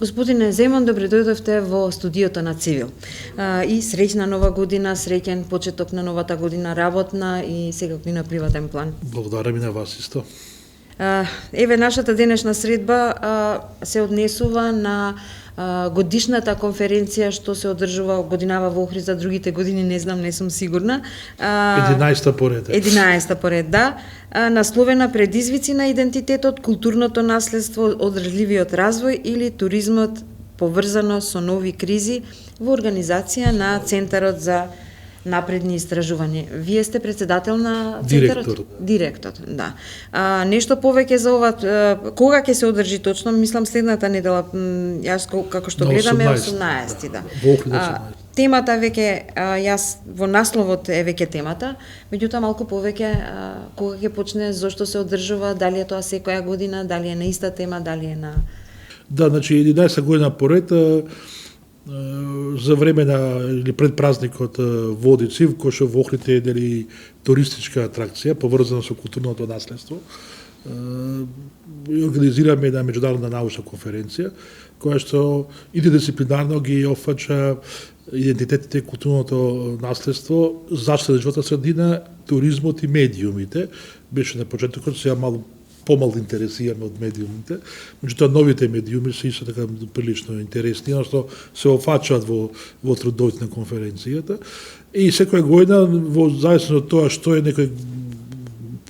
Господине Земон, добре дојдовте во студиото на Цивил. И среќна нова година, среќен почеток на новата година работна и секако и на приватен план. Благодарам и на вас исто. Еве, нашата денешна средба се однесува на годишната конференција што се одржува годинава во Охрид, за другите години не знам, не сум сигурна. 11-та поред. 11-та поред, да. Насловена предизвици на идентитетот, културното наследство, одржливиот развој или туризмот поврзано со нови кризи во организација на Центарот за напредни истражувања. Вие сте председател на Центарот? Директор, да. Нешто повеќе за ова, кога ќе се одржи точно? Мислам следната недела, јас како што гледаме 18, да. Во Охрид 18. Темата веќе, јас во насловот е веќе темата, меѓутоа малку повеќе кога ќе почне, зошто се одржува, дали е тоа секоја година, дали е на иста тема, дали е на... Да, значи 11 година поред, за време на или пред празникот Водици, кој што во Охрид е дали туристичка атракција поврзана со културното наследство, организираме една меѓународна научна конференција која што интердисциплинарно ги опфаќа идентитетите и културното наследство, заштита на животна средина, туризмот и медиумите. Беше на почетокот, сега малку помал интересираме од медиумите, меѓутоа новите медиуми се исто така прилично интересни, што се офаќаат во трудовите на конференцијата. И секоја година, во зависност од тоа што е некој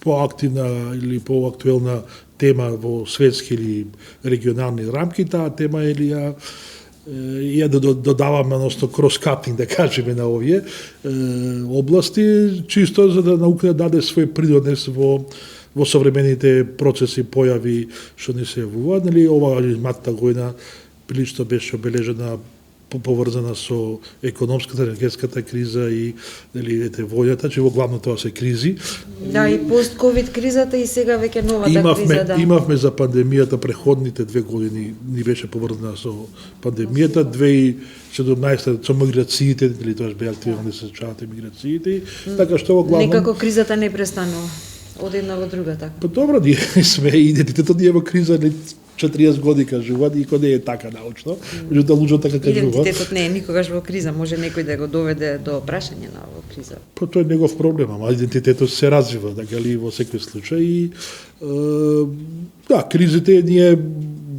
поактивна или поактуелна тема во светски или регионални рамки, таа тема или ја додаваме, односно крос-катинг, да кажеме, на овие области, чисто за да науката даде свој придонес во современите процеси, појави што не се јавуваат. Нели, ова матата година прилично беше обележена поврзана со економската, енергетската криза и нели војната, че во главно тоа се кризи. Да, и пост-ковид кризата и сега веќе новата криза, да. Имавме за пандемијата преходните 2 години, ни беше поврзана со пандемијата, 2017 со миграциите, нели тоа беа активно да се случаваат миграциите, така што во главно некако кризата не престанува од една во друга, така. Па добро, ние сме идентитетот ни е во криза, 40 години кажуваат, ико не е така научно, меѓутоа луѓето така кажуваат. Идентитетот не е никогаш во криза, може некој да го доведе до прашање на во криза. Па тоа е негов проблем, ама идентитетот се развива, така ли во секој случај и да, кризите ние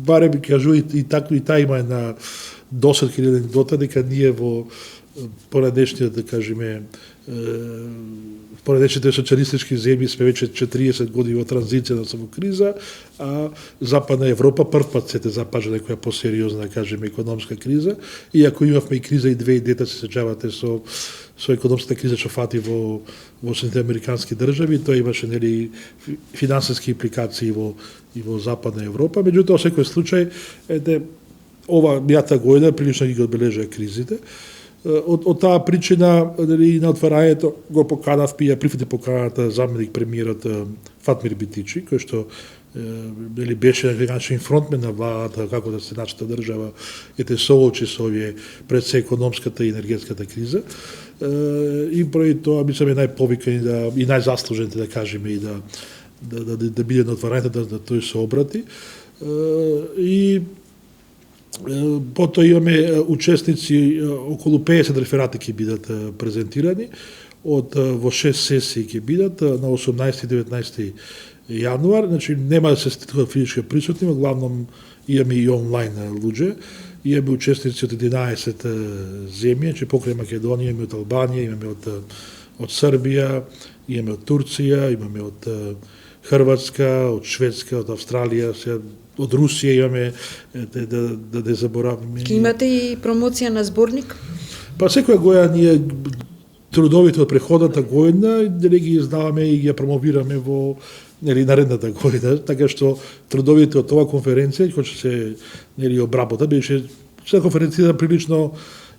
барем кажува и така и таа има една досадка анекдота дека ние во поредешниот, да кажеме, поредечните социјалистички земји сме веќе 40 години во транзиција да се во криза, а Западна Европа прв пат се запажа некоја посериозна, да кажеме, економска криза, иако имавме и криза и 2009 се сеќавате со економската криза што фати во Соединетите американски држави, тоа имаше нели финансиски импликации и во Западна Европа, меѓутоа во секој случај ова мјата година прилично ги одбележува кризите. Од таа причина и на отварањето го поканавме, ја прифати поканата заменик премиерот Фатмир Битичи, кој што беше на начин фронтмен на владата, како да се нашата држава ете соочи со овие пред се економската и енергетската криза. И поради тоа мислам најповикани и најзаслужените, да кажеме, и да биде на отварањето, да тој се обрати. И потоа имаме учесници, околу 50 реферати ќе бидат презентирани, во 6 сесии ќе бидат на 18 и 19 јануар, значи нема да се стигнат физички присутни, главном имаме и онлайн луѓе, имаме учесници од 11 земји, че покрај Македонија, имаме од Албанија, имаме од Србија, имаме од Турција, имаме од Хрватска, од Шведска, од Австралија, од Русија имаме, да не забораваме. Ке имате и промоција на зборник? Па секоја година ние трудовите од преходната година дали ги издаваме и ги промовираме во наредната година, така што трудовите од оваа конференција, која ќе се обработа, беше се конференција прилично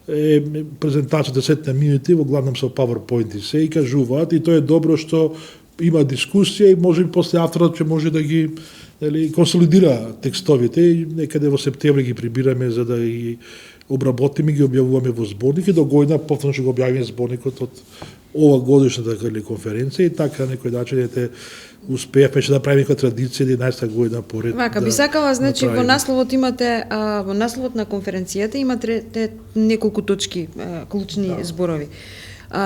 презентација 10 минути, во главном со PowerPoint и се, и кажуваат, и тоа е добро што има дискусија и може би после авторот ќе може да ги консолидира текстовите и некаде во септември ги прибираме за да ги обработиме и ги објавуваме во зборник и до година повторно ќе го објавиме зборникот од ова годишната конференција и така на некој начин успеавме да направиме некоја традиција 11 година поред. Вака, би сакала, значи, во насловот имате, во насловот на конференцијата имате неколку точки, клучни зборови.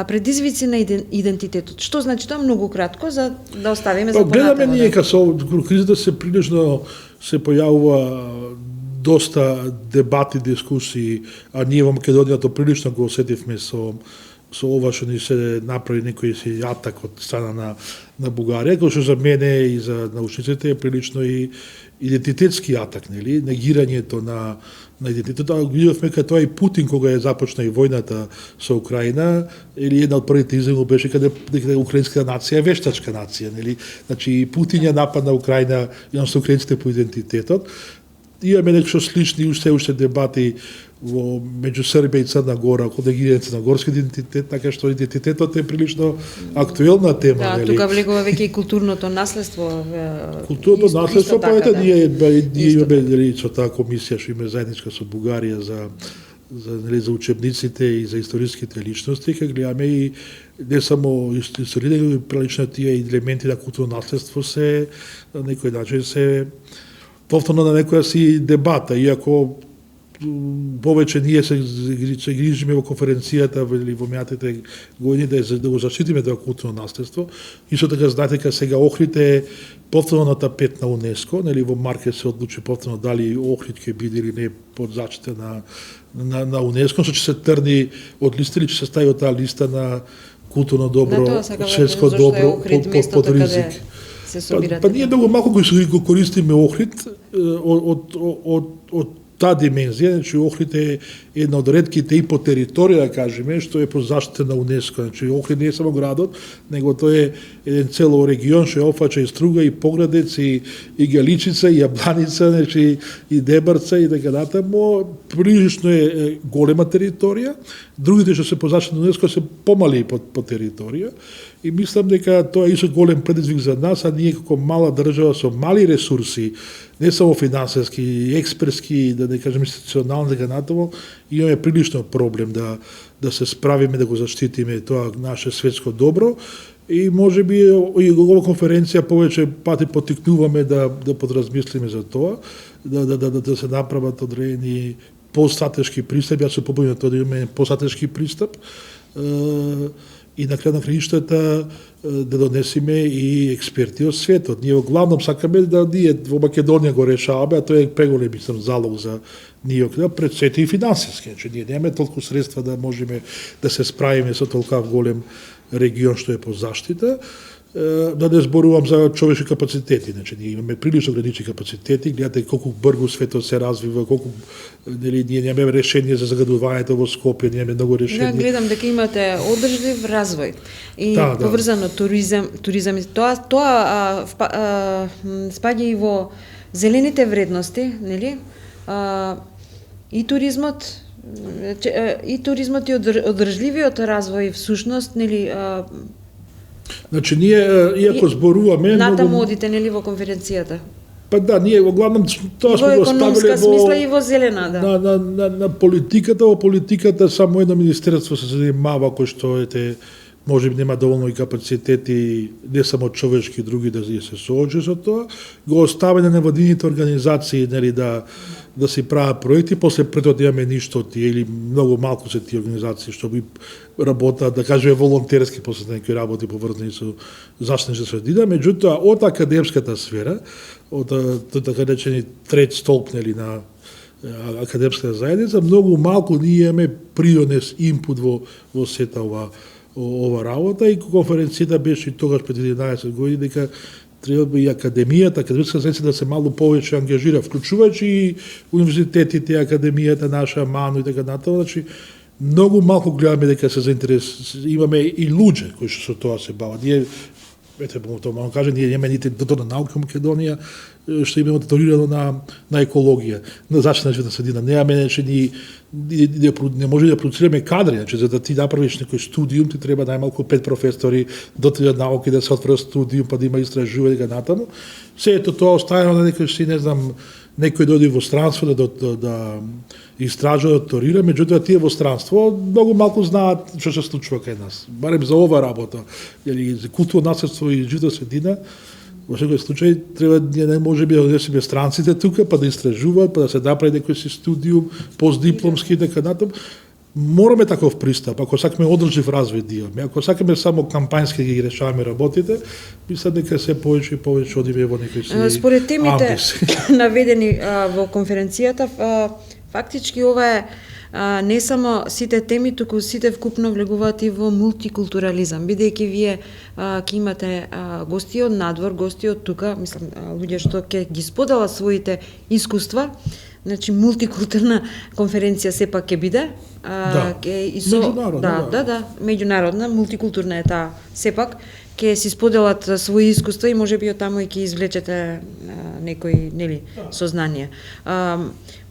Предизвици на идентитетот. Што значи тоа многу кратко за да оставиме за понатаму? Гледаме ние кога кризата се прилично се појавува доста дебати, дискусии, а ние во Македонија то прилично го осетивме со ова што ни се направи некој си атак од страна на Бугарија, кој што за мене и за научниците е прилично и идентитетски атак, нели, негирањето на идентитетот. Видовме кај тоа и Путин кога ја започна и војната со Украина, или една од првите изјави беше каде украинската нација е вештачка нација, нели? Значи Путин ја нападна Украина и со украинците по идентитетот. Имаме нешто слични уште дебати меѓу Србија и Црна Гора околу негирањето на горски идентитет, така што идентитетот е прилично актуелна тема. Да, нели? тука влегува веќе и културното наследство. Културното наследство, па ете, да. ние имаме со таа комисија што име заедничка со Бугарија за учебниците и за историските личности, кај гледаме и не само историја, но и прилично тие елементи на културно наследство се на некој начин се повторно на некоја си дебата, иако повеќе ние се грижиме во конференцијата или во меатите години да го заштитиме тоа културно наследство. Исто така знаете дека сега Охрид е повторно на тапет на УНЕСКО, нели во март се одлучи повторно дали Охрид ќе биде или не под заштита на УНЕСКО, што ќе се трни од листа или ќе се стави од таа листа на културно добро, светско добро под ризик. Па ние многу малку го користиме Охрид од таа димензија, значи Охрид е една од ретките и по територија, да кажеме, што е по заштита на УНЕСКО. Значи Охрид не е само градот, него тој е еден цело регион што ја опфаќа и Струга, и Поградец, и Галичица, и Јабланица, значи и Дебарца и така натаму. Прилично е голема територија. Другите што се по заштита на УНЕСКО се помали по територија. И мислам дека тоа е исто голем предизвик за нас, а ние како мала држава со мали ресурси, не само финансиски, експертски, да не кажем институционални, така натаму, имаме прилично проблем да се справиме, да го заштитиме тоа наше светско добро. И можеби и ова конференција повеќе пати поттикнуваме да подразмислиме за тоа, да се направат одредени постратешки пристапи, јас се побојам тоа да имаме постратешки пристап, и на крај на краиштата да донесиме и експерти од светот. Ние главном сакаме да ние во Македонија го решаваме, а тоа е преголем залог за ние пред сите и финансиски. Значи ние немаме толку средства да можеме да се справиме со толку голем регион што е по заштита. Да не зборувам за човечки капацитети, значи ние имаме прилично ограничени капацитети, гледате колку брзо светот се развива, колку ние немаме решение за загадувањето во Скопје, немаме многу решение. Да, гледам дека имате одржлив развој и поврзано туризам тоа спаѓа и во зелените вредности, нели? И туризмот и одржливиот развој всушност, нели, значи ние иако зборуваме натаму одите, нели, во конференцијата? Па да, ние во главном тоа сме го ставиле смисла и во зелена, да. На политиката, во политиката само едно министерство се занимава кој што може би нема доволно и капацитети, не само човечки, други да се соочи со тоа, го оставя на невладините организации, нели, да си прават проекти, после пред имаме ништо од тие или многу малку се тие организации што би работат, да кажеме волонтерски, после некои работи поврзани со заштита средина, меѓутоа од академската сфера, од така речени трет столб, нели, на академската заедница, многу малку ние имаме придонес инпут во сета ова работа и конференцијата беше тогаш пред 11 години дека треба и академијата, академската заедница да се малку повеќе ангажира, вклучувајќи и универзитетите, академијата наша, МАНУ и така натаму, значи многу малку гледаме дека се имаме и луѓе кои што со тоа се бават. Ние тоа кажа, ние немаме нити доктор на наука во Македонија, што имаме докторирано на екологија, на заштита на животна средина. Немаме, значи, не може да продуцираме кадри, значи, за да ти направиш некој студиум, ти треба најмалку 5 професори, доктори на науки да се отвора студиум, па да има истражување дека натаму. Се ето тоа оставено на некој си, не знам, некој дојде во странство да истражува, да торира, меѓутоа тие во странство многу малку знаат што се случува кај нас. Барем за ова работа, или за културно наследство и живота средина, во секој случај треба не може би да донесеме странците тука, па да истражуваат, па да се направи некој си студиум, постдипломски и така натаму. Мораме таков пристап, ако сакаме одржлив развој да имаме. Ако сакаме само кампањски да ги решаваме работите, мислам дека се повеќе и повеќе одиме во некои си Според темите амбиции. наведени во конференцијата, фактички ова е не само сите теми, туку сите вкупно влегуваат и во мултикултурализам, бидејќи вие ќе имате гости од надвор, гости од тука, мислам, луѓе што ќе ги споделат своите искуства. Значи мултикултурна конференција сепак ќе биде. Меѓународна, да, меѓународна, мултикултурна е таа сепак. Ќе си споделат своји искуства и можеби од таму и ќе извлечете некои, нели, сознание.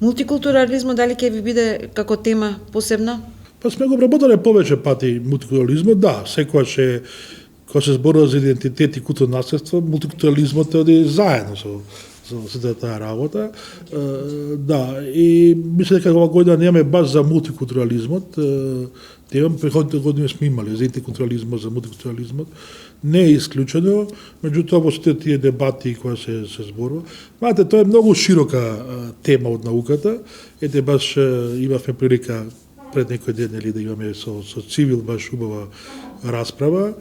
Мултикултурализмот дали ќе ви биде како тема посебна? Па сме го обработале повеќе пати мултикултурализмот, да, секогаш е кога се зборува за идентитет и културно наследство, мултикултурализмот оди заедно со сета таа работа. Да, и мислам дека ова година немаме баш за мултикултурализмот, тема преходните години сме имали за интеркултурализмот, за мултикултурализмот. Не е исклучено, меѓутоа во сите тие дебати кои се зборува. Знаете, тоа е многу широка тема од науката. Ете баш имавме прилика пред некој ден или да имаме со Цивил баш убава расправа.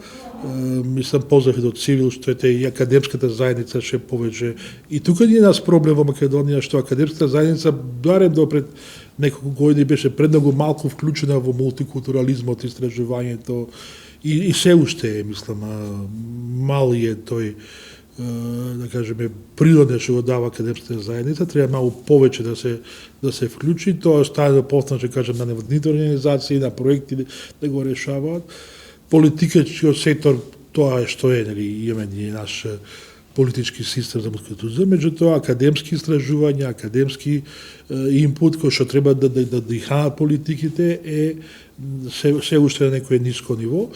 Мислам поздрав и до Цивил што ете и академската заедница ше повеќе. И тука не е нас проблем во Македонија што академската заедница барем до пред неколку години беше предногу малку вклучена во мултикултурализмот, истражувањето и се уште е, мислам, мал е тој да кажеме природен што го дава академската заедница, треба малку повеќе да се вклучи, тоа стане да постане, што кажам, на невладините организации, на проекти да го решаваат. Политичкиот сектор тоа е што е, нели, имаме ние наш политички систем за мултикултурализам, меѓутоа академски истражувања, академски инпут кој што треба да дихаат политиките е се уште на некој ниско ниво.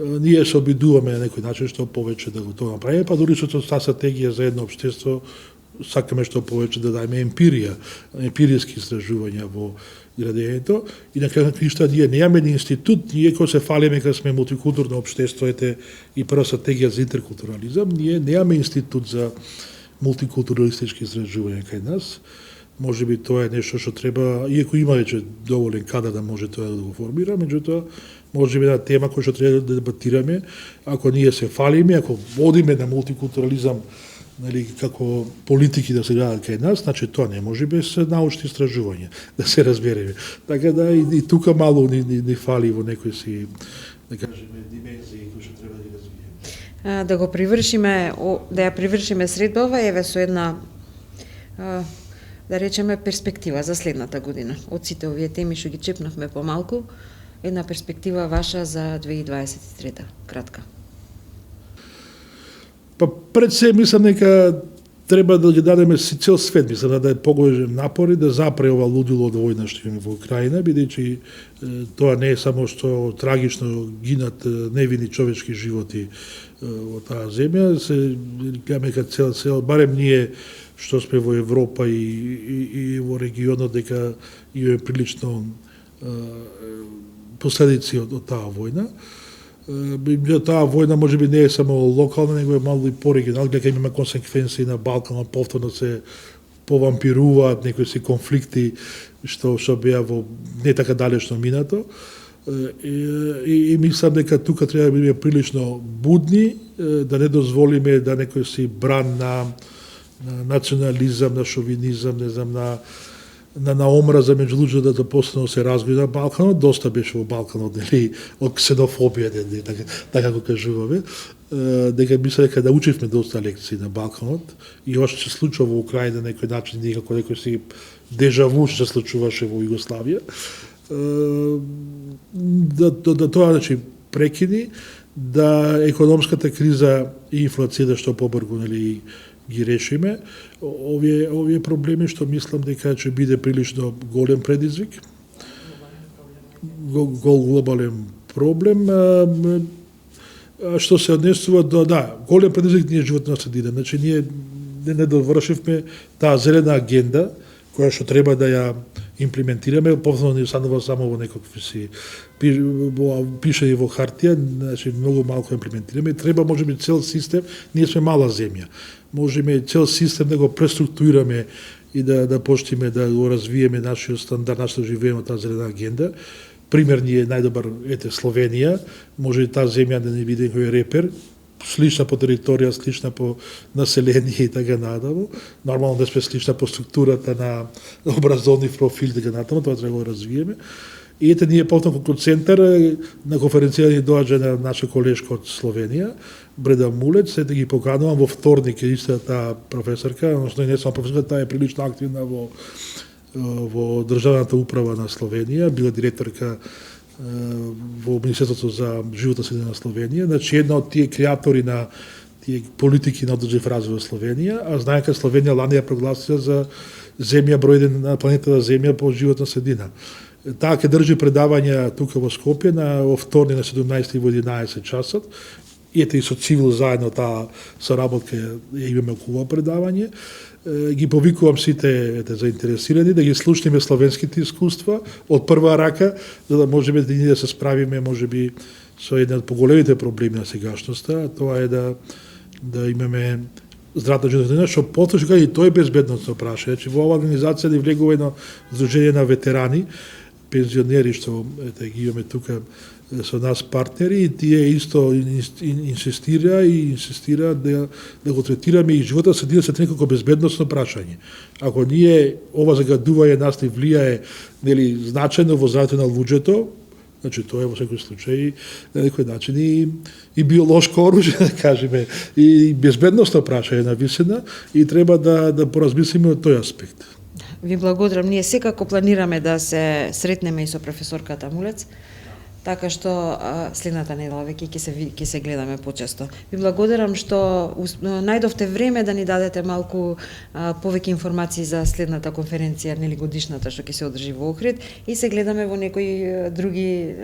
Ние се обидуваме на некој начин што повеќе да го тоа направиме, па дури со таа стратегија за едно општество сакаме што повеќе да дајме емпириски истражувања во градењето и на крај на краишта ние немаме ни институт, ние кој се фалиме кога сме мултикултурно општество и прва стратегија за интеркултурализам, ние немаме институт за мултикултуралистички истражувања кај нас. Може би тоа е нешто што треба, иако има веќе доволен кадар да може тоа да го формира, меѓутоа може би една тема која што треба да дебатираме, ако ние се фалиме, ако водиме на мултикултурализам, нели, како политики да се градат кај нас, значи тоа не може без научни истражувања, да се разбереме. Така да и тука мало ни фали во некои си, да кажеме, димензии кои што треба да ги развиеме. Да го привршиме, да ја привршиме средбава, еве со една да речеме перспектива за следната година. Од сите овие теми што ги чепнавме помалку, една перспектива ваша за 2023, кратка. Па пред се мислам дека треба да ги дадеме си цел свет, мислам да даде поголем напори да запре ова лудило од војна што има во Украина, бидејќи тоа не е само што трагично гинат невини човечки животи во таа земја, се гледаме дека цел барем ние што сме во Европа и во регионот дека имаме прилично последици од таа војна. Таа војна може би не е само локална, него е малку и порегионална, дека имаме консеквенции на Балканот, повторно се повампируваат некои си конфликти што беа во не така далечно минато. И мислам дека тука треба да бидеме прилично будни, да не дозволиме да некој си бран на национализам, на шовинизам, не знам, на омраза меѓу луѓето да постојано се разгои на Балканот, доста беше во Балканот, нели, од ксенофобија, така го кажуваме, дека мисля дека да учивме доста лекции на Балканот и ова што се случува во Украина на некој начин, некако некој си дежаву што се случуваше во Југославија. Да тоа, значи, прекини, да економската криза и инфлацијата што побрзо, нели, ги решиме, овие проблеми што мислам дека ќе биде прилично голем предизвик, глобален проблем, што се однесува до, голем предизвик ние животна средина. Значи, ние не довршивме таа зелена агенда, која што треба да ја имплементираме, повторно не останува само во некакви си пише и во хартија, значи многу малку имплементираме. Треба можеби цел систем, ние сме мала земја. Можеме цел систем да го преструктурираме и да почнеме да го развиеме нашиот стандард, нашето живење, таа зелена агенда. Пример ни е најдобар Словенија, може и таа земја да не биде кој репер, слична по територија, слична по население и така натаму. Нормално да сме слична по структурата на образовни профил и така натаму, тоа треба да го развиеме. И ете ние повторно како центар на конференција ни доаѓа на наша колешка од Словенија, Бреда Мулец, ете ги поканувам во вторник истата таа професорка, односно не само професорка, таа е прилично активна во државната управа на Словенија, била директорка во Министерството за животна средина на Словенија, значи една од тие креатори на тие политики на одржлив развој во Словенија, а знаеме Словенија лани ја прогласила за земја број 1 на планетата Земја по животна средина. Таа ќе држи предавања тука во Скопје во вторник на 17 и во 11 часот. И ете и со Цивил заедно таа соработка ја имаме околу предавање. Ги повикувам сите заинтересирани да ги слушнеме словенските искуства од прва рака, за да можеме да се справиме можеби со една од поголемите проблеми на сегашноста, а тоа е да имаме здравна животна средина, што потрошка и тој безбедносно праша. Значи во оваа организација да влегува едно здружение на ветерани, пензионери што ги имаме тука со нас партнери, и тие исто инсистира да го третираме и животот средина се некако безбедносно прашање. Ако ние ова загадување нас ни влијае значајно во здравјето на луѓето, значи тоа е во секој случај на некој начин и биолошко оружје, да кажеме, и безбедносно прашање на висина, и треба да поразмислиме од тој аспект. Ви благодарам. Ние секако планираме да се сретнеме и со професорката Мулец, така што следната недела веќе ќе се гледаме почесто. Ви благодарам што најдовте време да ни дадете малку повеќе информации за следната конференција, годишната што ќе се одржи во Охрид, и се гледаме во некои други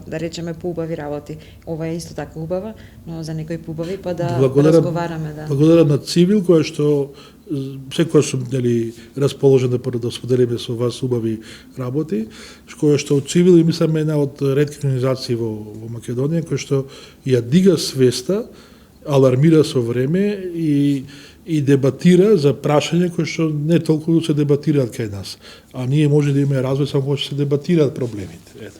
да речеме поубави работи. Ова е исто така убава, но за некои поубави па да разговараме. Благодарам на Цивил кој што секогаш сум расположен да споделиме со вас убави работи, која што од Цивил и мислам една од ретки организации во Македонија, која што ја дига свеста, алармира со време и дебатира за прашања кои што не толку се дебатираат кај нас. А ние може да имаме развој само кога се дебатираат проблемите.